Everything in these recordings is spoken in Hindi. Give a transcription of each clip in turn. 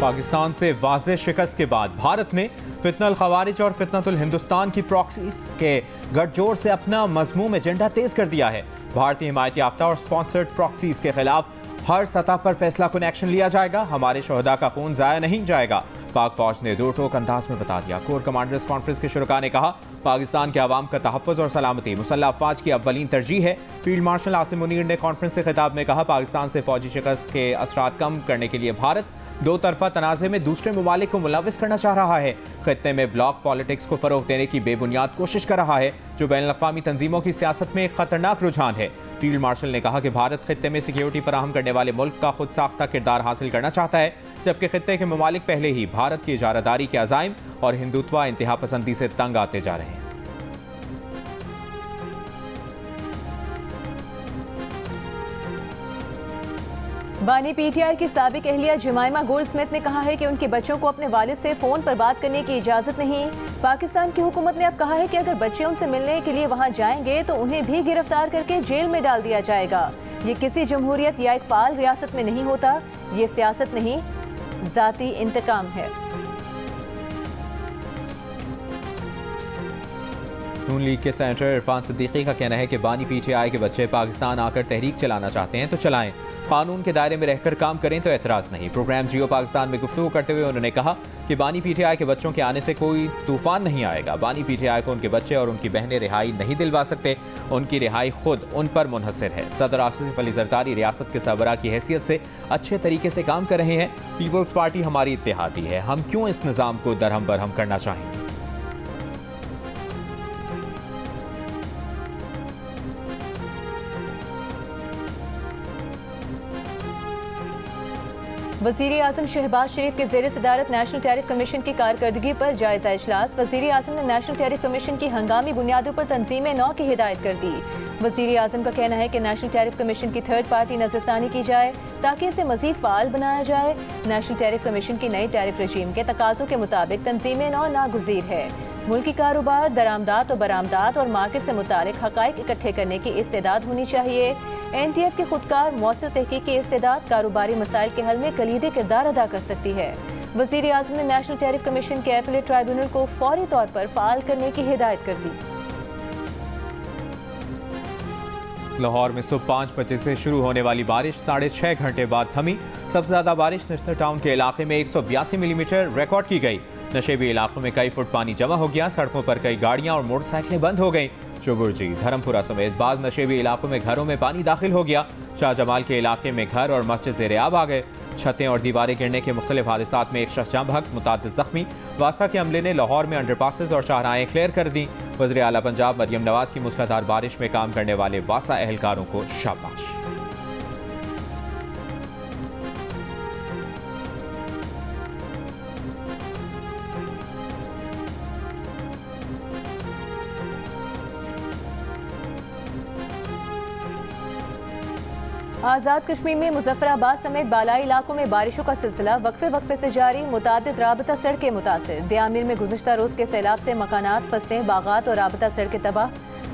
पाकिस्तान से वाज़ेह शिकस्त के बाद भारत ने फितनल खवारिज और फितनतुल हिंदुस्तान की प्रॉक्सीज के गठजोड़ से अपना मजमूम एजेंडा तेज कर दिया है। भारतीय हिमायत याफ्ता और स्पॉन्सर्ड प्रॉक्सीज के खिलाफ हर सतह पर फैसला कुन एक्शन लिया जाएगा। हमारे शोहदा का खून जाया नहीं जाएगा, पाक फौज ने दो टोक अंदाज में बता दिया। कोर कमांडर्स कॉन्फ्रेंस के शुरका ने कहा, पाकिस्तान के अवाम का तहफ़्फ़ुज़ और सलामती मुसल्लह अफ़वाज की अव्वलीन तरजीह है। फील्ड मार्शल आसिम मुनीर ने कॉन्फ्रेंस से खिताब में कहा, पाकिस्तान से फौजी शिकस्त के असरात कम करने के लिए भारत दो तरफा तनाज़े में दूसरे ममालिक को मुलविस करना चाह रहा है। खित्ते में ब्लॉक पॉलिटिक्स को फ़रोग़ देने की बेबुनियाद कोशिश कर रहा है, जो बैनुल-अक़वामी तंजीमों की सियासत में एक खतरनाक रुझान है। फील्ड मार्शल ने कहा कि भारत खित्ते में सिक्योरिटी फराहम करने वाले मुल्क का खुद साख्ता किरदार हासिल करना चाहता है, जबकि खित्ते के ममालिक पहले ही भारत की इजारादारी के अज़ाइम और हिंदुत्व इंतहा पसंदी से तंग आते जा रहे हैं। बानी पीटीआई की साबिक अहलिया जमाइमा गोल्डस्मिथ ने कहा है कि उनके बच्चों को अपने वालिद से फ़ोन पर बात करने की इजाज़त नहीं। पाकिस्तान की हुकूमत ने अब कहा है कि अगर बच्चे उनसे मिलने के लिए वहां जाएंगे तो उन्हें भी गिरफ्तार करके जेल में डाल दिया जाएगा। ये किसी जमहूरियत या एक फ़ाल रियासत में नहीं होता, ये सियासत नहीं, ज़ाती इंतकाम है। नून लीग के सेनेटर इरफान सिद्दीकी का कहना है कि बानी पीटीआई के बच्चे पाकिस्तान आकर तहरीक चलाना चाहते हैं तो चलाएं, कानून के दायरे में रहकर काम करें तो एतराज़ नहीं। प्रोग्राम जियो पाकिस्तान में गुफ्तगू करते हुए उन्होंने कहा कि बानी पीटीआई के बच्चों के आने से कोई तूफान नहीं आएगा। बानी पीटीआई को उनके बच्चे और उनकी बहनें रिहाई नहीं दिलवा सकते, उनकी रिहाई खुद उन पर मुनहसर है। सदर आसिफ अली जरदारी रियासत के सरबराह की हैसियत से अच्छे तरीके से काम कर रहे हैं। पीपल्स पार्टी हमारी इत्तेहादी है, हम क्यों इस निज़ाम को दरहम बरहम करना चाहेंगे। वज़ीर आज़म शहबाज शरीफ के ज़ेर सदारत नेशनल टैरिफ कमीशन की कारकर्दगी पर जायज़ा इजलास। वज़ीर आज़म ने नेशनल टैरिफ कमीशन की हंगामी बुनियादों पर तंजीम नौ की हिदायत कर दी। वज़ीर आज़म का कहना है कि नेशनल टैरिफ कमीशन की थर्ड पार्टी नज़रसानी की जाए ताकि इसे मज़ीद फ़ाल बनाया जाए। नेशनल टैरिफ कमीशन की नई टैरिफ रजीम के तकाज़ों के मुताबिक तंजीम नौ नागुज़ीर है। मुल्की कारोबार, दरामदात और बरामदात और मार्केट से मुतालिक हक़ाइक़ इकट्ठे करने की इस्तेदाद होनी चाहिए। NTF की खुदकार मौसर तहकीक की इस्तेदाद कारोबारी मसाइल के हल में कलीदी किरदार अदा कर सकती है। वज़ीर आज़म ने नेशनल टैरिफ कमीशन के अपीलेट ट्राइब्यूनल को फौरी तौर पर फ़ाल करने की हिदायत कर दी। लाहौर में सुबह 5 बजे से शुरू होने वाली बारिश 6.5 घंटे बाद थमी। सबसे ज्यादा बारिश नश्तर टाउन के इलाके में 182 मिलीमीटर रिकॉर्ड की गई। नशेबी इलाकों में कई फुट पानी जमा हो गया। सड़कों पर कई गाड़ियां और मोटरसाइकिलें बंद हो गईं। चुबुर्जी, धर्मपुरा समेत बाद नशेबी इलाकों में घरों में पानी दाखिल हो गया। शाहजमाल के इलाके में घर और मस्जिद ज़ेर-ए-आब आ गए। छतें और दीवारें गिरने के मुख्तलिफ हादसात में एक शख्स जाँ बहक, मुतादिद जख्मी। वासा के अमले ने लाहौर में अंडरपासेस और शाहराहें क्लियर कर दी। वज़ीर आला पंजाब मरियम नवाज की मूसलाधार बारिश में काम करने वाले वासा एहलकारों को शाबाश। आज़ाद कश्मीर में मुजफ्फराबाद समेत बालाई इलाकों में बारिशों का सिलसिला वक्फे से जारी। मुतादिद राबता सड़कें मुतासिर। दियामिर में गुज़िश्ता रोज़ के सैलाब से मकानात, फसलें, बागात और राबता सड़कें तबाह।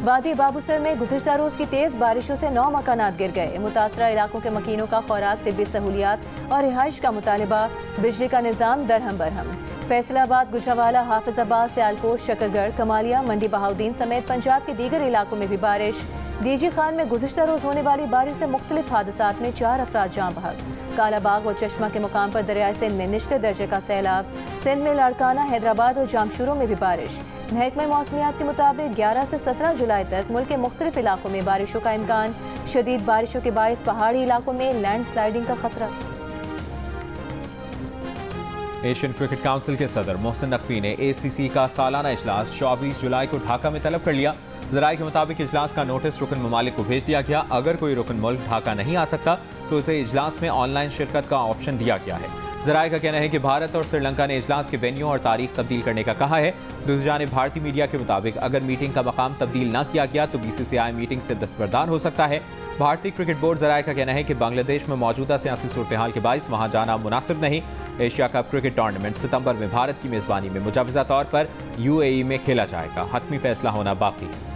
वादी बाबूसर में गुज़िश्ता रोज़ की तेज़ बारिशों से 9 मकानात गिर गए। मुतासरा इलाकों के मकीनों का खुराक, तिब्बी सहूलियात और रिहाइश का मुतालबा। बिजली का निज़ाम दरहम बरहम। फैसलाबाद, गुजरावाला, हाफिजाबाद, सियालकोट, शकरगढ़, कमालिया, मंडी बहाउद्दीन समेत पंजाब के दीगर इलाकों में भी बारिश। डीजी खान में गुज़िश्ता रोज़ होने वाली बारिश से मुख्तलिफ हादसात में 4 अफराद जाँ बहक। कालाबाग और चश्मा के मुकाम पर दरियाए सिंध में निचले दर्जे का सैलाब। सिंध में लाड़काना, हैदराबाद और जामशूरों में भी बारिश। महकमा मौसमियात के मुताबिक 11 से 17 जुलाई तक मुल्क के मुख्तलिफ इलाकों में बारिशों का इम्कान। शदीद बारिशों के बायस पहाड़ी इलाकों में लैंड स्लाइडिंग का खतरा। एशियन क्रिकेट काउंसिल के सदर मोहसिन नकवी ने ACC का सालाना इजलास 24 जुलाई को ढाका में तलब कर लिया। ज़राए के मुताबिक इजलास का नोटिस रुकन ममालिक को भेज दिया गया। अगर कोई रुकन मुल्क ढाका नहीं आ सकता तो उसे इजलास में ऑनलाइन शिरकत का ऑप्शन दिया गया है। ज़राए का कहना है कि भारत और श्रीलंका ने इजलास के वेन्यू और तारीख तब्दील करने का कहा है। दूसरी जानिब भारतीय मीडिया के मुताबिक अगर मीटिंग का मकाम तब्दील न किया गया तो BCCI मीटिंग से दस्तबरदार हो सकता है। भारतीय क्रिकेट बोर्ड ज़राए का कहना है कि बांग्लादेश में मौजूदा सियासी सूरत-ए-हाल के बाइस वहाँ जाना मुनासिब नहीं। एशिया कप क्रिकेट टूर्नामेंट सितंबर में भारत की मेज़बानी में मुजवज़ा तौर पर UAE में खेला जाएगा। हतमी फैसला होना बाकी है।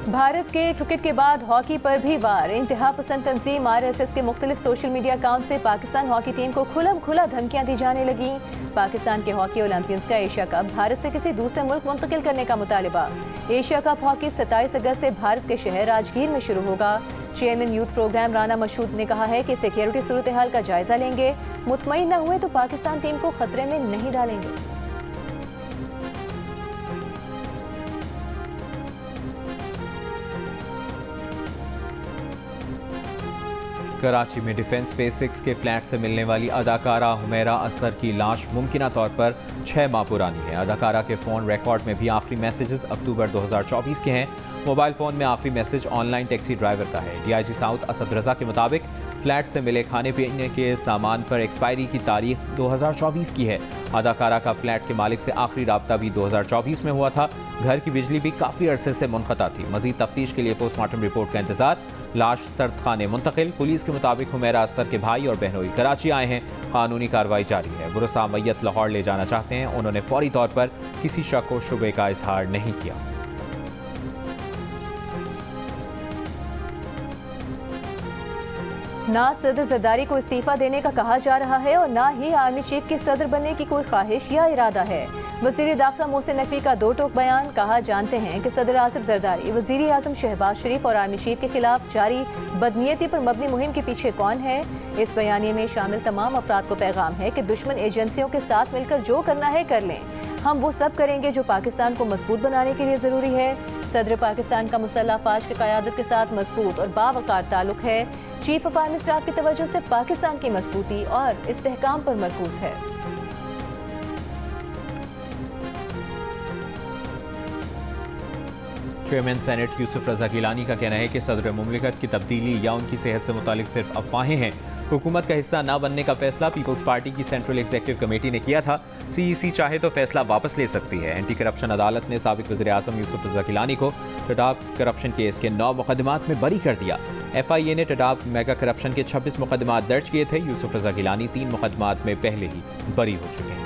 भारत के क्रिकेट के बाद हॉकी पर भी वार। इंतहा पसंद तंजीम RSS के मुख्तलिफ सोशल मीडिया अकाउंट से पाकिस्तान हॉकी टीम को खुलम खुला धमकियां दी जाने लगी। पाकिस्तान के हॉकी ओलंपियंस का एशिया कप भारत से किसी दूसरे मुल्क मुंतकिल करने का मुतालिबा। एशिया कप हॉकी 27 अगस्त से भारत के शहर राजगीर में शुरू होगा। Chairman youth program Rana Mashhood ने कहा है कि सिक्योरिटी सूरत हाल का जायजा लेंगे, मुतमईन न हुए तो पाकिस्तान टीम को खतरे में नहीं डालेंगे। कराची में डिफेंस बेसिक्स के फ्लैट से मिलने वाली अदाकारा हुमैरा असगर की लाश मुमकिना तौर पर 6 माह पुरानी है। अदाकारा के फ़ोन रिकॉर्ड में भी आखिरी मैसेजेस अक्टूबर 2024 के हैं। मोबाइल फ़ोन में आखिरी मैसेज ऑनलाइन टैक्सी ड्राइवर का है। DIG साउथ असद रजा के मुताबिक फ्लैट से मिले खाने पीने के सामान पर एक्सपायरी की तारीख 2024 की है। अदाकारा का फ्लैट के मालिक से आखिरी राब्ता भी 2024 में हुआ था। घर की बिजली भी काफ़ी अरसे से मुनक़ता थी। मज़ीद तफ्तीश के लिए पोस्टमार्टम रिपोर्ट का इंतजार। लाश सर्द खाने मुंतकिल। पुलिस के मुताबिक हुमैरा असगर के भाई और बहनोई कराची आए हैं। कानूनी कार्रवाई जारी है। बुरसा मैयत लाहौर ले जाना चाहते हैं। उन्होंने फौरी तौर पर किसी शक व शुबे का इजहार नहीं किया। ना सदर जरदारी को इस्तीफा देने का कहा जा रहा है और ना ही आर्मी चीफ के सदर बनने की कोई ख्वाहिश या इरादा है। वज़ीर दाखिला मोहसिन नकवी का दो टोक बयान। कहा, जानते हैं कि सदर आसिफ जरदारी, वज़ीर आज़म शहबाज शरीफ और आर्मी चीफ के खिलाफ जारी बदनीयती पर मबनी मुहिम के पीछे कौन है। इस बयानिए में शामिल तमाम अफराद को पैगाम है कि दुश्मन एजेंसियों के साथ मिलकर जो करना है कर लें। हम वो सब करेंगे जो पाकिस्तान को मजबूत बनाने के लिए ज़रूरी है। सदर पाकिस्तान का मुसल्लह अफवाज की क़यादत के साथ मजबूत और बावकार ताल्लुक है। चीफ ऑफ आर्मी स्टाफ की तवज्जो सिर्फ पाकिस्तान की मजबूती और इस्तेहकाम पर मरकूज है। चेयरमैन सेनेट यूसुफ रजा गिलानी का कहना है कि सदर मुमलिकत की तब्दीली या उनकी सेहत से मुतालिक सिर्फ अफवाहें हैं। हुकूमत का हिस्सा न बनने का फैसला पीपल्स पार्टी की सेंट्रल एग्जीक्यूटिव कमेटी ने किया था। CEC चाहे तो फैसला वापस ले सकती है। एंटी करप्शन अदालत ने साबिक वज़ीर आज़म यूसुफ रजा गिलानी को टडाब करप्शन केस के 9 मुकदमात में बरी कर दिया। FIA ने टडाब मेगा करप्शन के 26 मुकदमात दर्ज किए थे। यूसुफ रजा गिलानी 3 मुकदमात में पहले ही बरी हो चुके हैं।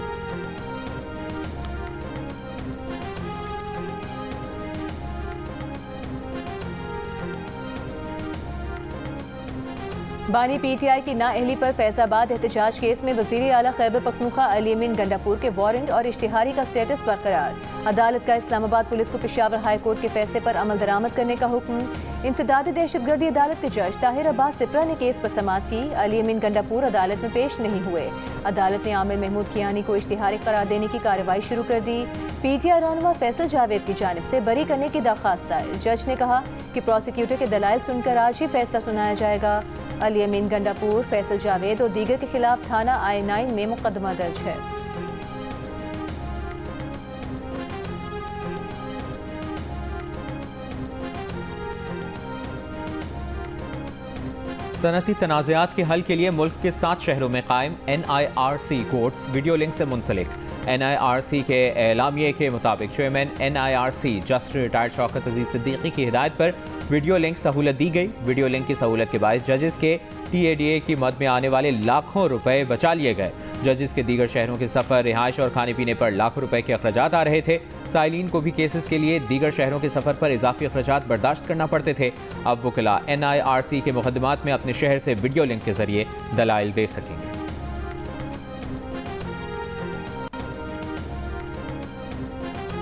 बानी PTI की नाअहली पर फैजाबाद एहतजाज केस में वज़ीर आला खैबर पख्तूनख्वा अली अमीन गंडापुर के वारंट और इश्तिहारी का स्टेटस बरकरार। अदालत का इस्लामाबाद पुलिस को पेशावर हाई कोर्ट के फैसले पर अमल दरामद करने का हुक्म। इंसदादी दहशतगर्दी अदालत के जज ताहिर अब्बास सिप्रा ने केस पर समाअत की। अली अमीन गंडापुर अदालत में पेश नहीं हुए। अदालत ने आमिर महमूद कियानी को इश्तिहारी करार देने की कार्रवाई शुरू कर दी। PTI रहनुमा फैसल जावेद की जानिब से बरी करने की दरख्वास्त दायर। जज ने कहा कि प्रोसिक्यूटर के दलाइल सुनकर आज ही फैसला सुनाया जाएगा। अली अमीन गंडापुर, फैसल जावेद और दीगर के खिलाफ थाना I9 में मुकदमा दर्ज है। सनती तनाज़ात के हल के लिए मुल्क के 7 शहरों में कायम NIRC कोर्ट्स वीडियो लिंक से मुंसलिक। NIRC के एलामिये के मुताबिक chairman NIRC justice retired Shaukat Aziz Siddiqui की हिदायत पर वीडियो लिंक सहूलत दी गई। वीडियो लिंक की सहूलत के बायस जजेस के TADA की मद में आने वाले लाखों रुपए बचा लिए गए। जजेस के दीगर शहरों के सफ़र, रिहाइश और खाने पीने पर लाखों रुपए के अखराजात आ रहे थे। साइलिन को भी केसेस के लिए दीगर शहरों के सफ़र पर इजाफी अखराजात बर्दाश्त करना पड़ते थे। अब वकला NIRC के मुकदमात में अपने शहर से वीडियो लिंक के जरिए दलाइल दे सकेंगे।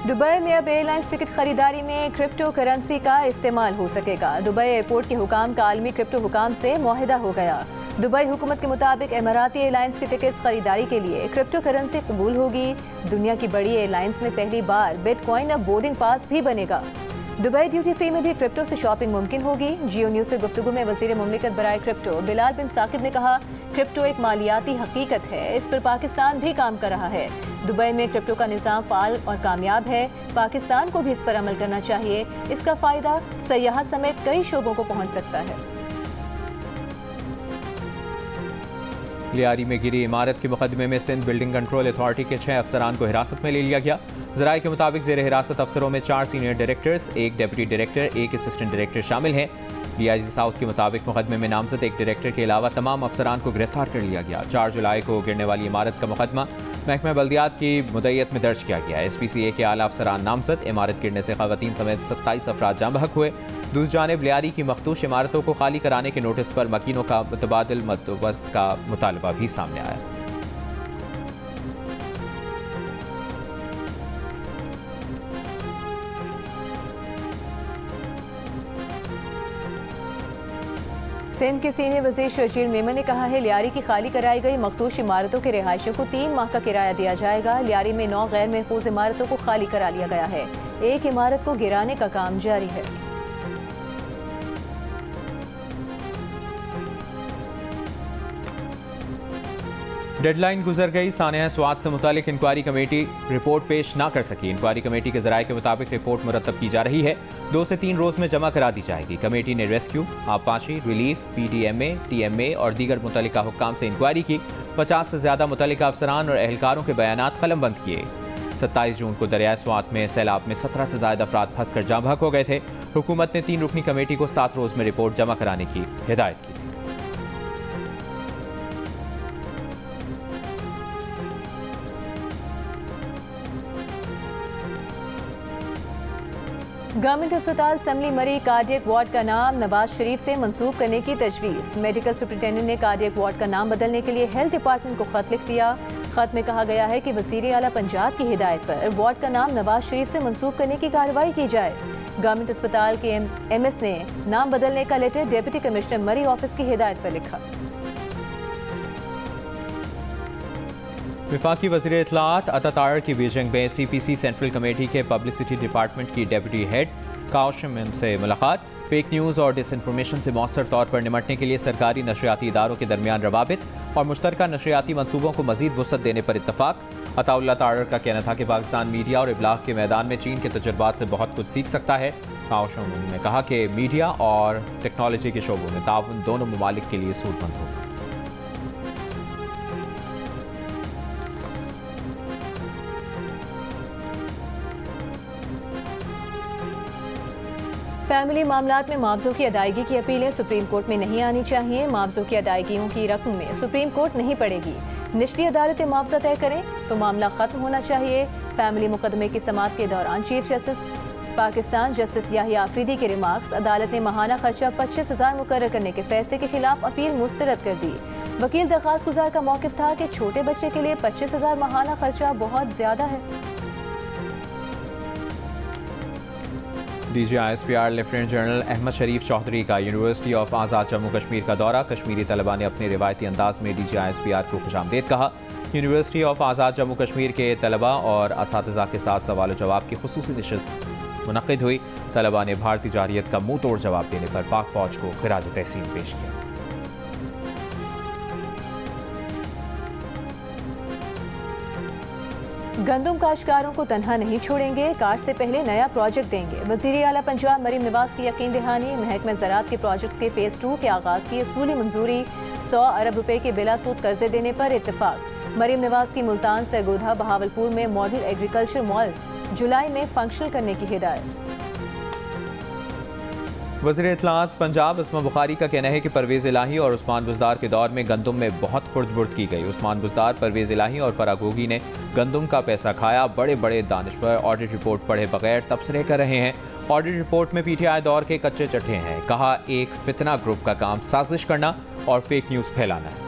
दुबई में अब एयरलाइंस टिकट खरीदारी में क्रिप्टो करेंसी का इस्तेमाल हो सकेगा। दुबई एयरपोर्ट के हुकाम का आलमी क्रिप्टो हुकाम से मुआहिदा हो गया। दुबई हुकूमत के मुताबिक इमाराती एयरलाइंस की टिकट्स खरीदारी के लिए क्रिप्टो करेंसी कबूल होगी। दुनिया की बड़ी एयरलाइंस में पहली बार बिटकॉइन अब बोर्डिंग पास भी बनेगा। दुबई ड्यूटी फ्री में भी क्रिप्टो से शॉपिंग मुमकिन होगी। जियो न्यूज़ से गुफ्तगू में वज़ीर मुमलिकत बराए क्रिप्टो बिलाल बिन साकिब ने कहा, क्रिप्टो एक मालियाती हकीकत है, इस पर पाकिस्तान भी काम कर रहा है। दुबई में क्रिप्टो का निज़ाम फ़ाल और कामयाब है। पाकिस्तान को भी इस पर अमल करना चाहिए। इसका फ़ायदा सयाहत समेत कई शोबों को पहुँच सकता है। लियारी में गिरी इमारत के मुकदमे में सिंध बिल्डिंग कंट्रोल अथॉरिटी के 6 अफसरान को हिरासत में ले लिया गया। ज़राए के मुताबिक ज़ेर हिरासत अफसरों में 4 senior directors, 1 deputy director, 1 assistant director शामिल हैं। DIG साउथ के मुताबिक मुकदमे में नामजद 1 डायरेक्टर के अलावा तमाम अफसरान को गिरफ्तार कर लिया गया। 4 जुलाई को गिरने वाली इमारत का मुकदमा महकमा बल्दियात की मुद्दईयत में दर्ज किया गया। SPCA के आला अफसरान नामजद। इमारत गिरने से खवातीन समेत 27 अफराद जाँ बहक हुए। दूसरी जानिब लियारी की मखदूश इमारतों को खाली कराने के नोटिस पर मकीनों का मुतबादिल बंदोबस्त का मुतालबा भी सामने आया। सिंध के सीनियर वज़ीर शर्जील मेमन ने कहा है लियारी की खाली कराई गई मखदूश इमारतों के रिहायशियों को 3 माह का किराया दिया जाएगा। लियारी में 9 गैर महफूज इमारतों को खाली करा लिया गया है। एक इमारत को गिराने का काम जारी है। डेडलाइन गुजर गई। सानिया स्वात से मुतालिक इंक्वायरी कमेटी रिपोर्ट पेश ना कर सकी। इंक्वायरी कमेटी के जराये के मुताबिक रिपोर्ट मुरतब की जा रही है। 2 से 3 रोज में जमा करा दी जाएगी। कमेटी ने रेस्क्यू, आबपाशी, रिलीफ, PTMA, TMA और दीगर मुतल्लिका हुक्काम से इंक्वायरी की। 50 से ज्यादा मुतल्लिका अफसरान और एहलकारों के बयानात कलमबंद किए। 27 जून को दरियाए स्वात में सैलाब में 17 से ज्यादा अफराद फंस कर जाँ बहक हो गए थे। हुकूमत ने 3 रुकनी कमेटी को 7 रोज में रिपोर्ट जमा कराने की हिदायत की थी। गवर्नमेंट अस्पताल समली मरी कार्डियक वार्ड का नाम नवाज शरीफ से मंसूब करने की तजवीज़। मेडिकल सुपरिटेंडेंट ने कार्डियक वार्ड का नाम बदलने के लिए हेल्थ डिपार्टमेंट को खत लिख दिया। खत में कहा गया है कि वज़ीर आला पंजाब की हिदायत पर वार्ड का नाम नवाज शरीफ से मंसूब करने की कार्रवाई की जाए। गवर्नमेंट अस्पताल के MS ने नाम बदलने का लेटर डिप्टी कमिश्नर मरी ऑफिस की हिदायत पर लिखा। वफाकी वज़ीर इत्तलाआत अता तारर की बीजिंग में CPC सेंट्रल कमेटी के पब्लिसिटी डिपार्टमेंट की डेप्यूटी हेड काउशमिन से मुलाकात। फेक न्यूज़ और डिसइंफॉर्मेशन से मौसर तौर पर निमटने के लिए सरकारी नशरियाती इदारों के दरमियान रवाबित और मुश्तरका नशरियाती मनसूबों को मजीद वुसअत देने पर इत्तफाक। अताउल्लाह तारर का कहना था कि पाकिस्तान मीडिया और इब्लाग के मैदान में चीन के तजुर्बात से बहुत कुछ सीख सकता है। काउशमिन ने कहा कि मीडिया और टेक्नोलॉजी के शोबों में ताउन दोनों ममालिक के लिए सूदमंद होगा। फैमिली मामलात में मुआवजों की अदायगी की अपीलें सुप्रीम कोर्ट में नहीं आनी चाहिए। मुआवजों की अदायगियों की रकम में सुप्रीम कोर्ट नहीं पड़ेगी। निचली अदालतें मुआवजा तय करें तो मामला खत्म होना चाहिए। फैमिली मुकदमे की समाअत के दौरान chief justice Pakistan justice Yahya Afridi के रिमार्क्स। अदालत ने माहाना खर्चा 25,000 मुकर्रर करने के फैसले के खिलाफ अपील मुस्तरद कर दी। वकील दरख्वास्त गुजार का मौक़िफ़ था कि छोटे बच्चे के लिए 25,000 माहाना खर्चा बहुत ज्यादा है। DGISPR लेफ्टिनेंट जनरल अहमद शरीफ चौधरी का यूनिवर्सिटी ऑफ आज़ाद जम्मू कश्मीर का दौरा। कश्मीरी तलबा ने अपने रिवायती अंदाज में DGISPR को खुशामदीद कहा। यूनिवर्सिटी ऑफ आज़ाद जम्मू कश्मीर के तलबा और असातिज़ा के साथ सवाल जवाब की खुसूसी नशिस्त मुनक़िद हुई। तलबा ने भारतीय जारियत का मुँह तोड़ जवाब देने पर पाक फौज को खिराज तहसीन पेश किया। गंदम काश्तकारों को तनहा नहीं छोड़ेंगे, काश्त से पहले नया प्रोजेक्ट देंगे। वज़ीर आला पंजाब मरीम नवाज की यकीन दहानी। महकमा ज़राअत के प्रोजेक्ट्स के फ़ेज़ 2 के आगाज़ की असूली मंजूरी। 100 अरब रुपए के बिलासूद कर्जे देने पर इत्तेफाक। मरीम नवाज की मुल्तान, सरगोधा, बहावलपुर में मॉडल एग्रीकल्चर मॉल जुलाई में फंक्शनल करने की हिदायत। वज़ीर इत्तलाआत पंजाब उस्मान बुखारी का कहना है कि परवेज़ इलाही और उस्मान बुज़दार के दौर में गंदम में बहुत खुर्द-बुर्द की गई। उस्मान बुज़दार, परवेज़ इलाही और फराग गोगी ने गंदम का पैसा खाया। बड़े बड़े दानिश्वर ऑडिट रिपोर्ट पढ़े बगैर तबसरे कर रहे हैं। ऑडिट रिपोर्ट में PTI दौर के कच्चे चट्टे हैं। कहा एक फितना ग्रुप का काम साजिश करना और फेक न्यूज़ फैलाना है।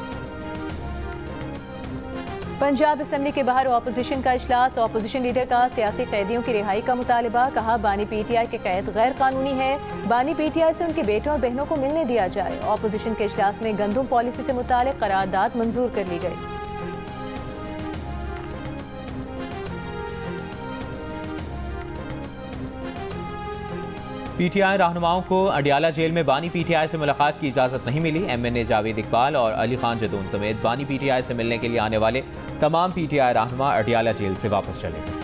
पंजाब असम्बली के बाहर ऑपोजिशन का इजलास। ऑपोजिशन लीडर का सियासी कैदियों की रिहाई का मुतालबा। कहा बानी PTI के कैद गैर कानूनी है। बानी PTI से उनके बेटों और बहनों को मिलने दिया जाए। ऑपोजिशन के इजलास में गंदम पॉलिसी से मुतालिक करारदाद मंजूर कर ली गई। PTI रहनुमाओं को अडियाला जेल में बानी PTI से मुलाकात की इजाज़त नहीं मिली। MNA जावेद इकबाल और अली खान जदून समेत बानी PTI से मिलने के लिए आने वाले तमाम PTI रहनुमा अडियाला जेल से वापस चले गए।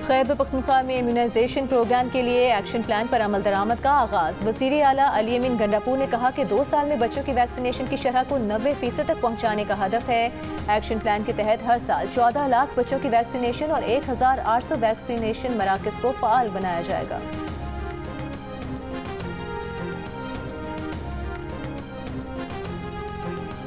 खैबर पख्तूनख्वा में इम्यूनाइजेशन प्रोग्राम के लिए एक्शन प्लान पर अमल दरामद का आगाज। वज़ीर आला अली अमीन गंडापुर ने कहा कि 2 साल में बच्चों की वैक्सीनेशन की शरह को 90% तक पहुँचाने का हदफ है। एक्शन प्लान के तहत हर साल 14 लाख बच्चों की वैक्सीनेशन और 1800 वैक्सीनेशन मराकज़ को फ़ाल बनाया जाएगा।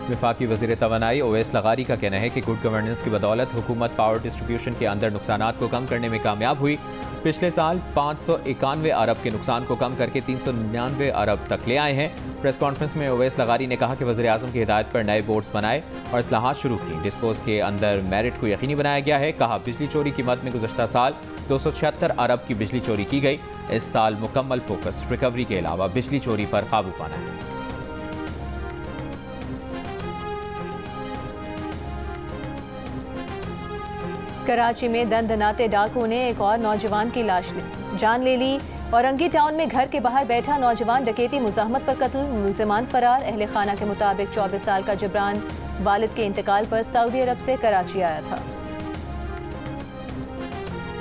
वफाकी वज़ीर तवानाई ओवैस लगारी का कहना है कि गुड गवर्नेंस की बदौलत हुकूमत पावर डिस्ट्रीब्यूशन के अंदर नुकसानात को कम करने में कामयाब हुई। पिछले साल 591 अरब के नुकसान को कम करके 399 अरब तक ले आए हैं। प्रेस कॉन्फ्रेंस में ओवैस लगारी ने कहा कि वज़ीर आज़म की हिदायत पर नए बोर्ड्स बनाए और इस्लाहात शुरू की। डिस्पोज के अंदर मेरिट को यकीनी बनाया गया है। कहा बिजली चोरी की मद में गुज़श्ता साल 276 अरब की बिजली चोरी की गई। इस साल मुकम्मल फोकस रिकवरी के अलावा बिजली चोरी पर काबू पाना है। कराची में दंदनाते डाकुओं ने एक और नौजवान की जान ले ली। औरंगी टाउन में घर के बाहर बैठा नौजवान डकैती मुज़ाहमत पर कत्ल, मुलज़िमान फरार। अहले खाना के मुताबिक 24 साल का जबरान वालिद के इंतकाल पर सऊदी अरब से कराची आया था।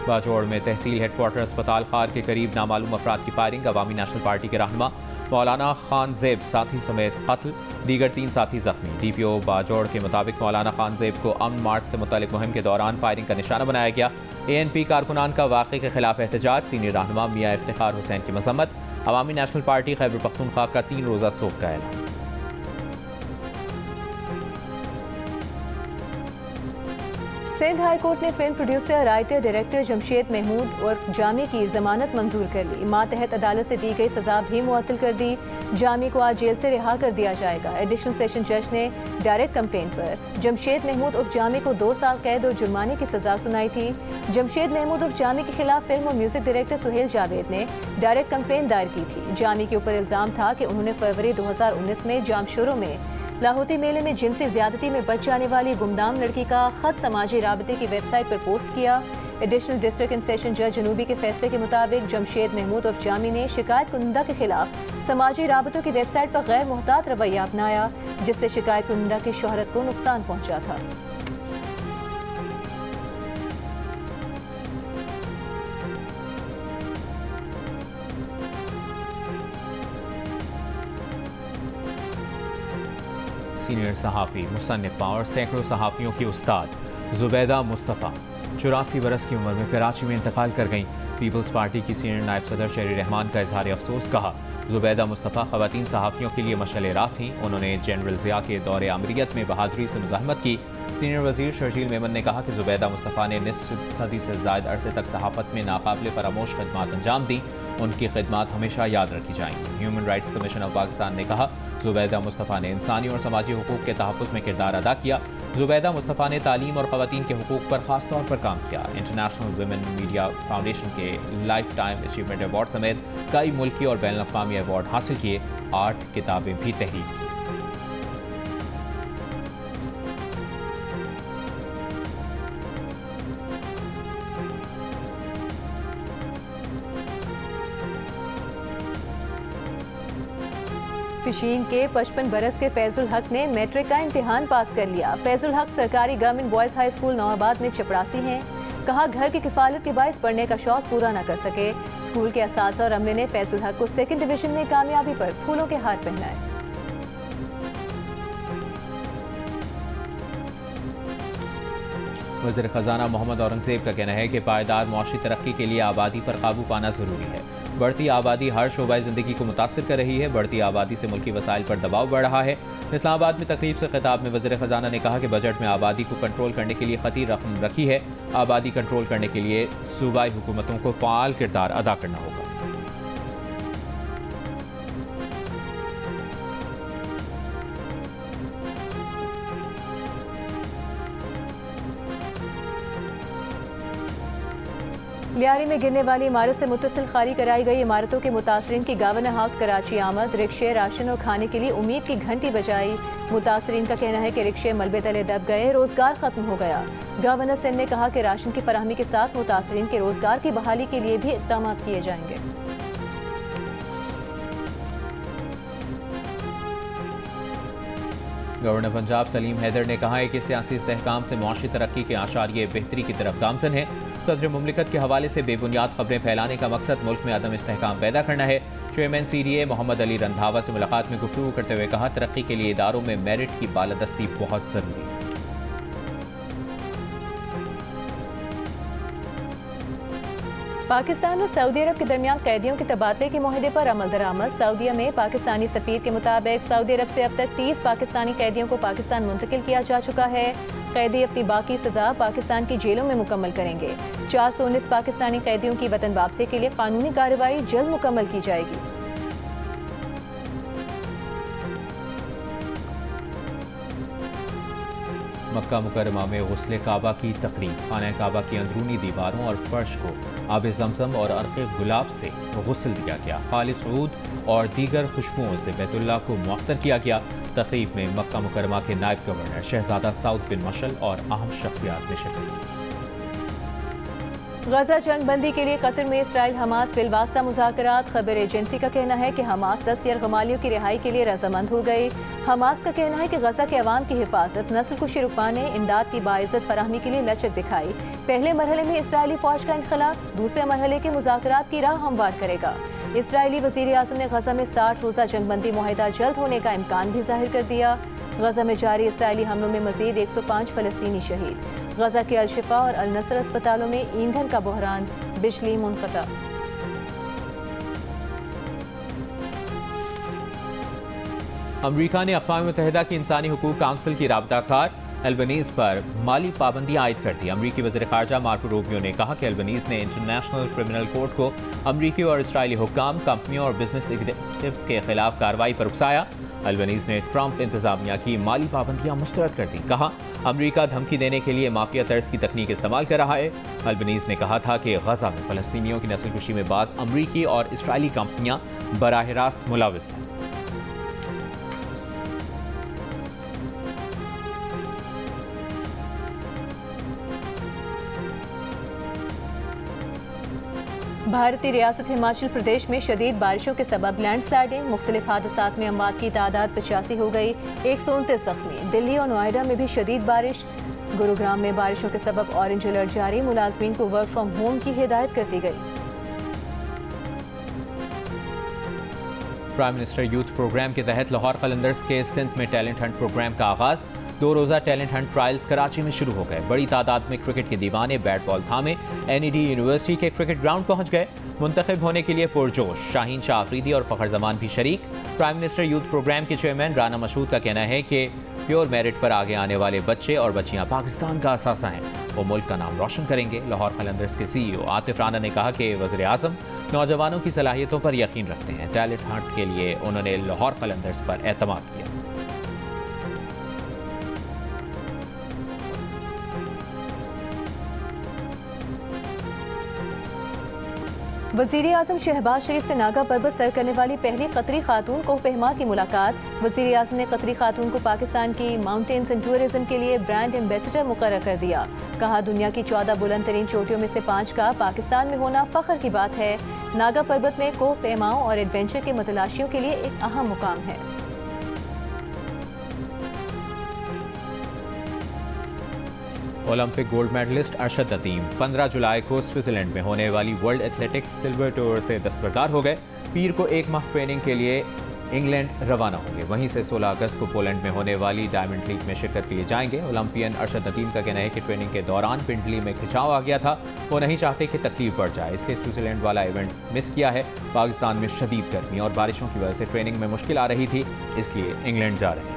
बाजौड़ में तहसील हेडक्वार्टर अस्पताल खार के करीब नामालूम अफराद की फायरिंग। अवामी नेशनल पार्टी के रहनुमा मौलाना खान ज़ेब साथी समेत कत्ल, दीगर 3 साथी जख्मी। DPO बाजौड़ के मुताबिक मौलाना खान ज़ेब को अमन मार्च से मुतल्लिक मुहिम के दौरान फायरिंग का निशाना बनाया गया। ANP कारकुनान का वाक़े के खिलाफ एहतजाज। सीनियर रहनुमा मियाँ इफ्तिखार हुसैन की मजम्मत। अवामी नेशनल पार्टी खैबर पख्तूनख्वा का 3 रोज़ा सोग का ऐलान। सिंध हाई कोर्ट ने film producer, writer, director Jamshed Mahmood उर्फ जामी की जमानत मंजूर कर ली। मातहत अदालत से दी गई सजा भी मुअत्तल कर दी। जामी को आज जेल से रिहा कर दिया जाएगा। एडिशनल सेशन जज ने डायरेक्ट कंप्लेंट पर जमशेद महमूद उर्फ जामी को 2 साल कैद और जुर्माने की सजा सुनाई थी। जमशेद महमूद उर्फ जामी के खिलाफ फिल्म और म्यूजिक डायरेक्टर सुहेल जावेद ने डायरेक्ट कंप्लेंट दायर की थी। जामी के ऊपर इल्जाम था कि उन्होंने फरवरी 2019 में जामशोरो में लाहौती मेले में जिनसी ज्यादती में बच जाने वाली गुमनाम लड़की का खत समाजी राबते की वेबसाइट पर पोस्ट किया। एडिशनल डिस्ट्रिक्ट एंड सेशन जज जनूबी के फैसले के मुताबिक जमशेद महमूद उर्फ जामी ने शिकायत कुंदा के खिलाफ समाजी राबतों की वेबसाइट पर गैर मुहतात रवैया अपनाया, जिससे शिकायत कुंदा की शोहरत को नुकसान पहुंचा था। सीनियर सहाफ़ी, मुसन्निफ़ा और सैकड़ों सहाफ़ियों की उस्ताद ज़ुबैदा मुस्तफ़ा 84 बरस की उम्र में कराची में इंतकाल कर गईं। पीपल्स पार्टी की सीनियर नायब सदर शेरी रहमान का इजहार अफसोस। कहा ज़ुबैदा मुस्तफ़ा ख़वातीन सहाफ़ियों के लिए मशअल राह थीं। उन्होंने जनरल ज़िया के दौरे आमरीत में बहादुरी से मुज़ाहमत की। सीनियर वज़ीर शर्जील मेमन ने कहा कि ज़ुबैदा मुस्तफ़ा ने निस्फ सदी से ज़ायद अरसे तक सहाफ़त में नाकाबिले फरामोश खिदमात अंजाम दी। उनकी खिदमात हमेशा याद रखी जाएंगी। Human rights commission of Pakistan ने कहा ज़ुबैदा मुस्तफ़ा ने इंसानी और समाजी हुकूक के तहफ़्फ़ुज़ में किरदार अदा किया। ज़ुबैदा मुस्तफ़ा ने तालीम और ख़वातीन के हुकूक पर ख़ास तौर पर काम किया। इंटरनेशनल वुमेन मीडिया फाउंडेशन के लाइफ टाइम अचीवमेंट अवार्ड समेत कई मुल्की और बैनुल अक़वामी अवार्ड हासिल किए। 8 किताबें भी तहरीर की। पिशीन के 55 बरस के फैजुल हक ने मैट्रिक का इम्तिहान पास कर लिया। फैजुल हक सरकारी government boys high school Nawabad में चपरासी हैं। कहा घर की किफ़ालत के बायस पढ़ने का शौक पूरा न कर सके। स्कूल के असातिज़ा और अमले ने फैजुल हक को 2nd डिवीज़न में कामयाबी पर फूलों के हार पहनाए। वज़ीर ख़जाना मोहम्मद औरंगज़ेब का कहना है कि पायदार मुआशी तरक्की के लिए आबादी पर काबू पाना ज़रूरी है। बढ़ती आबादी हर शोबा ज़िंदगी को मुतासर कर रही है। बढ़ती आबादी से मुल्की वसाइल पर दबाव बढ़ रहा है। इस्लामाबाद में तकरीब से खिताब में वज़ीर ख़जाना ने कहा कि बजट में आबादी को कंट्रोल करने के लिए खती रकम रखी है। आबादी कंट्रोल करने के लिए सूबाई हुकूमतों को फ़ाल किरदार अदा करना होगा। लियारी में गिरने वाली इमारत से मुत्तसिल खाली कराई गई इमारतों के मुतासरीन की गवर्नर हाउस कराची आमद। रिक्शे, राशन और खाने के लिए उम्मीद की घंटी बजाई। मुतासरीन का कहना है कि रिक्शे मलबे तले दब गए, रोजगार खत्म हो गया। गवर्नर सिंध ने कहा कि राशन की फराहमी के साथ मुतासरीन के रोजगार की बहाली के लिए भी इक़दाम किए जाएंगे। गवर्नर पंजाब सलीम हैदर ने कहा है कि सियासी इस्तेहकाम से मुआशी तरक्की के आशारिये बेहतरी की तरफ गामजन है। सदर मुमलिकत के हवाले से बेबुनियाद खबरें फैलाने का मकसद मुल्क में अदम इस्तेहकाम पैदा करना है। चेयरमैन CDA मोहम्मद अली रंधावा से मुलाकात में गुफ्तगू करते हुए कहा तरक्की के लिए इदारों में मेरिट की बालादस्ती बहुत ज़रूरी है। पाकिस्तान और सऊदी अरब के दरमियान कैदियों के तबादले के मुआहदे पर अमल दरामद। सऊदीया में पाकिस्तानी सफीर के मुताबिक सऊदी अरब से अब तक 30 पाकिस्तानी कैदियों को पाकिस्तान मुंतकिल किया जा चुका है। कैदी अपनी बाकी सजा पाकिस्तान की जेलों में मुकम्मल करेंगे। 419 पाकिस्तानी कैदियों की वतन वापसी के लिए कानूनी कार्रवाई जल्द मुकम्मल की जाएगी। मक्का मुकरमा में गुस्ले काबा की तकरीब। खाना काबा की अंदरूनी दीवारों और फर्श को आब जमजम और अर्क़ गुलाब से गुस्ल दिया गया। खालिस ऊद और दीगर खुशबुओं से बैतुल्लाह को मुअत्तर किया गया। तकरीब में मक्का मुकरमा के नायब गवर्नर शहजादा साउद बिन मशल और अहम शख्सियात ने शिरकत की। गजा जंग बंदी के लिए कतर में इसराइल हमास बिलवास्ता मुज़ाकरात। खबर एजेंसी का कहना है कि हमास 10 यरगमालियों की रिहाई के लिए रजामंद हो गई। हमास का कहना है कि गजा के अवाम की हिफाजत, नस्ल कुशी रुकवाने, इमदाद की बाइज्जत फराहमी के लिए लचक दिखाई। पहले मरहले में इसराइली फौज का इनखला दूसरे मरहले के मुज़ाकरात की राह हमवार करेगा। इसराइली वज़ीर आज़म ने गजा में 60 रोज़ा जंगबंदी मुआहिदा जल्द होने का इम्कान भी जाहिर कर दिया। गजा में जारी इसराइली हमलों में मजीद 105 फ़लस्तीनी शहीद। गजा के अल-शिफा और अल-नसर अस्पतालों में ईंधन का बहरान, बिजली मुनक़ता। अमरीका ने अक़वाम मुत्तहिदा की इंसानी हुकूक काउंसिल की राबताकार अल्बनीज़ पर माली पाबंदियां आयद कर दी। अमरीकी वज़ीर ख़ारजा मार्को रूबियो ने कहा कि अल्बनीज़ ने इंटरनेशनल क्रिमिनल कोर्ट को अमरीकी और इसराइली हुक्काम, कंपनियों और बिजनेस एग्जीक्यूटिव्स के खिलाफ कार्रवाई पर उकसाया। अल्बनीज़ ने ट्रंप इंतजामिया की माली पाबंदियां मुस्तरद कर दी। कहा, अमरीका धमकी देने के लिए माफिया तर्ज की तकनीक इस्तेमाल कर रहा है। अल्बनीज़ ने कहा था कि गजा में फ़लस्तीनियों की नस्लकुशी में बाज़ अमरीकी और इसराइली कंपनियां बराह रास्त मुलविस हैं। भारतीय रियासत हिमाचल प्रदेश में शदीद बारिशों के सबब लैंडस्लाइडिंग, मुख्तलिफ हादसात में अमवात की तादाद 85 हो गई, 129 जख्मी। दिल्ली और नोएडा में भी शदीद बारिश। गुरुग्राम में बारिशों के सबब ऑरेंज अलर्ट जारी, मुलाजमीन को वर्क फ्रॉम होम की हिदायत कर दी गई। प्राइम मिनिस्टर यूथ प्रोग्राम के तहत लाहौर कलंदर्स के सिंध में टैलेंट हंट प्रोग्राम का आगाज। 2 रोज़ा टैलेंट हंट ट्रायल्स कराची में शुरू हो गए। बड़ी तादाद में क्रिकेट के दीवाने बैट बॉल थामे NED यूनिवर्सिटी के क्रिकेट ग्राउंड पहुंच गए। मुंतखब होने के लिए पुरजोश शाहीन शाह आफरीदी और फ़खर जमान भी शरीक। प्राइम मिनिस्टर यूथ प्रोग्राम के चेयरमैन राना मशहूद का कहना है कि प्योर मेरिट पर आगे आने वाले बच्चे और बच्चियां पाकिस्तान का असासा हैं, वो मुल्क का नाम रोशन करेंगे। लाहौर कलंदर्स के CEO आतिफ राना ने कहा कि वज़ीर आज़म नौजवानों की सलाहियतों पर यकीन रखते हैं। टैलेंट हंट के लिए उन्होंने लाहौर कलंदर्स पर एतमाद किया। वज़ीर आज़म शहबाज शरीफ से नागा पर्वत सर करने वाली पहली कतरी खातून कोहपेमा की मुलाकात। वज़ीर आज़म ने कतरी खातून को पाकिस्तान की माउंटेन्स एंड टूरिज्म के लिए ब्रांड एम्बेसडर मुकर्रर कर दिया। कहा, दुनिया की 14 बुलंद तरीन चोटियों में से 5 का पाकिस्तान में होना फ़ख्र की बात है। नागा पर्वत में कोहपेमाओं और एडवेंचर के मतलाशियों के लिए एक अहम मुकाम है। Olympic gold medalist Arshad Nadeem 15 जुलाई को स्विट्जरलैंड में होने वाली वर्ल्ड एथलेटिक्स सिल्वर टूर से दस्तबरदार हो गए। पीर को 1 माह ट्रेनिंग के लिए इंग्लैंड रवाना होंगे। वहीं से 16 अगस्त को पोलैंड में होने वाली डायमंड लीग में शिरकत के लिए जाएंगे। ओलंपियन अरशद नदीम का कहना है कि ट्रेनिंग के दौरान पिंडली में खिंचाव आ गया था, वो नहीं चाहते कि तकलीफ बढ़ जाए, इसलिए स्विट्जरलैंड वाला इवेंट मिस किया है। पाकिस्तान में शदीद गर्मी और बारिशों की वजह से ट्रेनिंग में मुश्किल आ रही थी, इसलिए इंग्लैंड जा रहे हैं।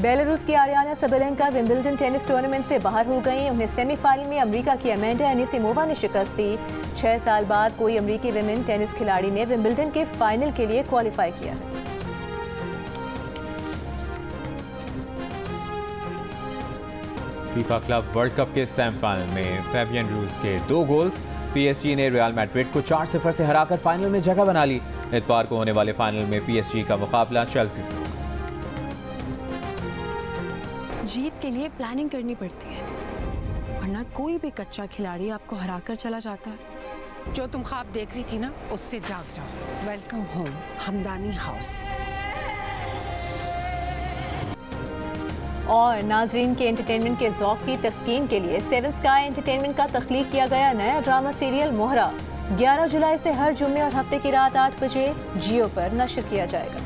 बेलारूस की Ariana Sabalenka Wimbledon tennis tournament से बाहर हो गई। उन्हें सेमीफाइनल में अमेरिका की अमेंडा एनिसिमोवा ने शिकस्त दी। 6 साल बाद कोई अमेरिकी विमेन टेनिस खिलाड़ी ने विंबलडन के फाइनल के लिए क्वालिफाई किया है। फीफा क्लब वर्ल्ड कप के सेमीफाइनल में फैबियन रूज के 2 गोल्स। PSG ने रियल मैड्रिड को 4-0 से हराकर फाइनल में जगह बना ली। इतवार को होने वाले फाइनल में PSG का मुकाबला चेल्सी से होगा। जीत के लिए प्लानिंग करनी पड़ती है, वरना कोई भी कच्चा खिलाड़ी आपको हराकर चला जाता है। जो तुम ख्वाब देख रही थी ना, उससे जाग जाओ। Welcome home Hamdani house. और नाजरीन के एंटरटेनमेंट के ज़ौक़ की तस्कीन के लिए 7 स्काई एंटरटेनमेंट का तख्लीक किया गया नया ड्रामा सीरियल मोहरा 11 जुलाई से हर जुम्मे और हफ्ते की रात 8 बजे जियो पर नशर किया जाएगा।